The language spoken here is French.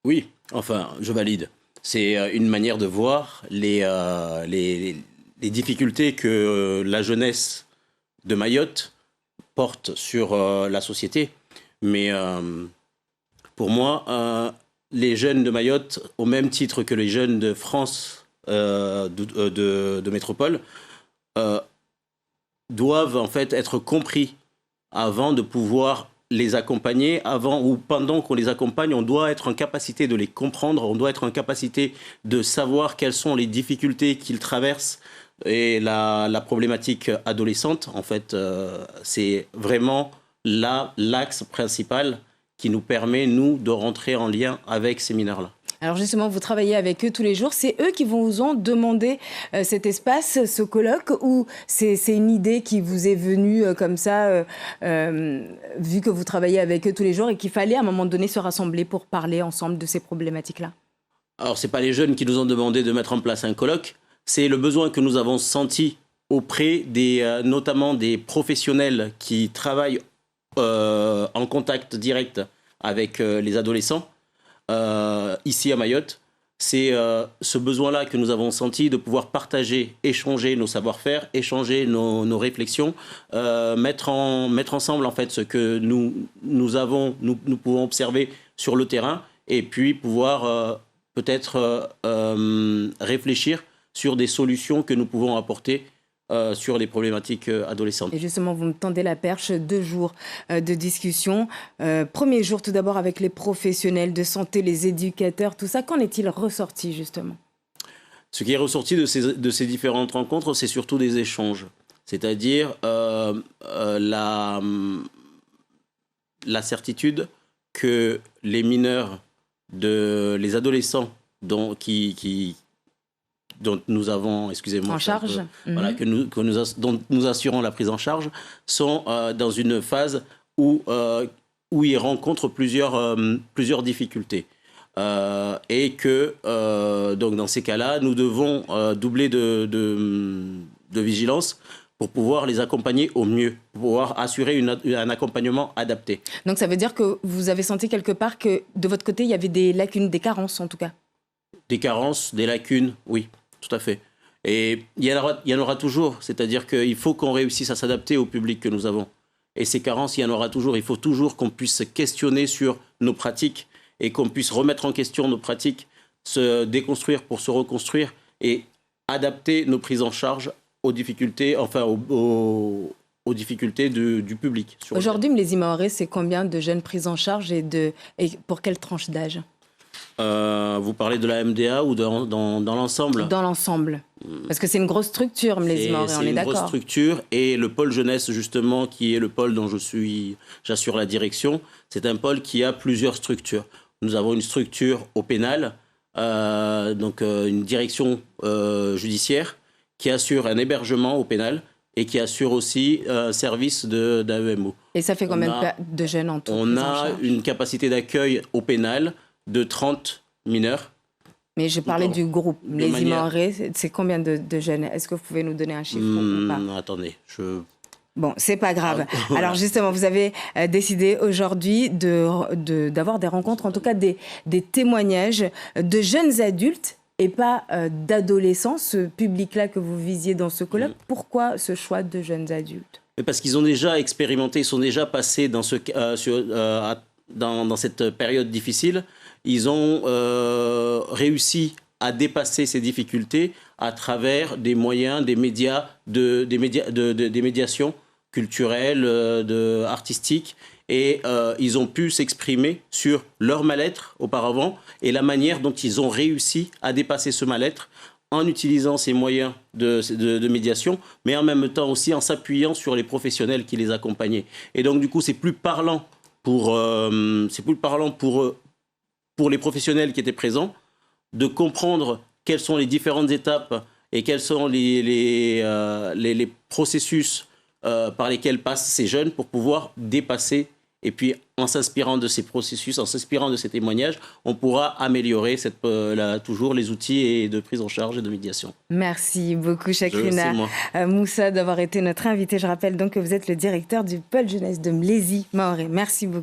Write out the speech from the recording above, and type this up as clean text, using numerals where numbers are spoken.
Oui, enfin, je valide. C'est une manière de voir les difficultés que la jeunesse de Mayotte porte sur la société. Mais pour moi, les jeunes de Mayotte, au même titre que les jeunes de France, de métropole, doivent en fait être compris avant de pouvoir les accompagner. Avant ou pendant qu'on les accompagne, on doit être en capacité de les comprendre, on doit être en capacité de savoir quelles sont les difficultés qu'ils traversent. Et la problématique adolescente, en fait, c'est vraiment là l'axe principal qui nous permet, nous, de rentrer en lien avec ces mineurs-là. Alors justement, vous travaillez avec eux tous les jours. C'est eux qui vous ont demandé cet espace, ce colloque, ou c'est une idée qui vous est venue comme ça, vu que vous travaillez avec eux tous les jours et qu'il fallait à un moment donné se rassembler pour parler ensemble de ces problématiques-là? Alors, ce n'est pas les jeunes qui nous ont demandé de mettre en place un colloque, c'est le besoin que nous avons senti auprès notamment des professionnels qui travaillent en contact direct avec les adolescents. Ici à Mayotte, c'est ce besoin-là que nous avons senti de pouvoir partager, échanger nos savoir-faire, échanger nos réflexions, mettre ensemble en fait ce que nous pouvons observer sur le terrain et puis pouvoir peut-être réfléchir sur des solutions que nous pouvons apporter sur les problématiques adolescentes. Et justement, vous me tendez la perche, 2 jours de discussion. Premier jour, tout d'abord, avec les professionnels de santé, les éducateurs, tout ça. Qu'en est-il ressorti, justement? Ce qui est ressorti de ces différentes rencontres, c'est surtout des échanges. C'est-à-dire la certitude que les mineurs, les adolescents dont nous avons, excusez-moi, en charge, voilà, dont nous assurons la prise en charge, sont dans une phase où ils rencontrent plusieurs difficultés. Et que, donc dans ces cas-là, nous devons doubler de vigilance pour pouvoir les accompagner au mieux, pour pouvoir assurer un accompagnement adapté. Donc ça veut dire que vous avez senti quelque part que de votre côté, il y avait des lacunes, des carences en tout cas? Des carences, des lacunes, oui. Tout à fait. Et il y en aura toujours. C'est-à-dire qu'il faut qu'on réussisse à s'adapter au public que nous avons. Et ces carences, il y en aura toujours. Il faut toujours qu'on puisse se questionner sur nos pratiques et qu'on puisse remettre en question nos pratiques, se déconstruire pour se reconstruire et adapter nos prises en charge aux difficultés, enfin aux difficultés du public. Aujourd'hui, Mlési Maoré, c'est combien de jeunes prises en charge et pour quelle tranche d'âge? Vous parlez de la MDA ou dans l'ensemble? Dans l'ensemble. Parce que c'est une grosse structure, Mlési Maoré, on est d'accord. C'est une grosse structure et le pôle jeunesse, justement, qui est le pôle dont j'assure la direction, c'est un pôle qui a plusieurs structures. Nous avons une structure au pénal, donc une direction judiciaire qui assure un hébergement au pénal et qui assure aussi un service d'AEMO. Et ça fait combien de jeunes en tout? On a une capacité d'accueil au pénal de 30 mineurs. Mais je parlais du groupe. Mlési Maoré, c'est combien de jeunes? Est-ce que vous pouvez nous donner un chiffre ou pas? Attendez, Bon, c'est pas grave. Voilà. Alors justement, vous avez décidé aujourd'hui d'avoir des rencontres, en tout cas des témoignages de jeunes adultes et pas d'adolescents, ce public-là que vous visiez dans ce colloque. Pourquoi ce choix de jeunes adultes? Parce qu'ils ont déjà expérimenté, ils sont déjà passés dans cette période difficile. Ils ont réussi à dépasser ces difficultés à travers des moyens, des médiations culturelles, artistiques. Et ils ont pu s'exprimer sur leur mal-être auparavant et la manière dont ils ont réussi à dépasser ce mal-être en utilisant ces moyens de médiation, mais en même temps aussi en s'appuyant sur les professionnels qui les accompagnaient. Et donc, du coup, c'est plus parlant pour les professionnels qui étaient présents, de comprendre quelles sont les différentes étapes et quels sont les processus par lesquels passent ces jeunes pour pouvoir dépasser. Et puis, en s'inspirant de ces processus, en s'inspirant de ces témoignages, on pourra améliorer toujours les outils de prise en charge et de médiation. Merci beaucoup, Chakrina Moussa, d'avoir été notre invité. Je rappelle donc que vous êtes le directeur du pôle jeunesse de Mlési Maoré. Merci beaucoup.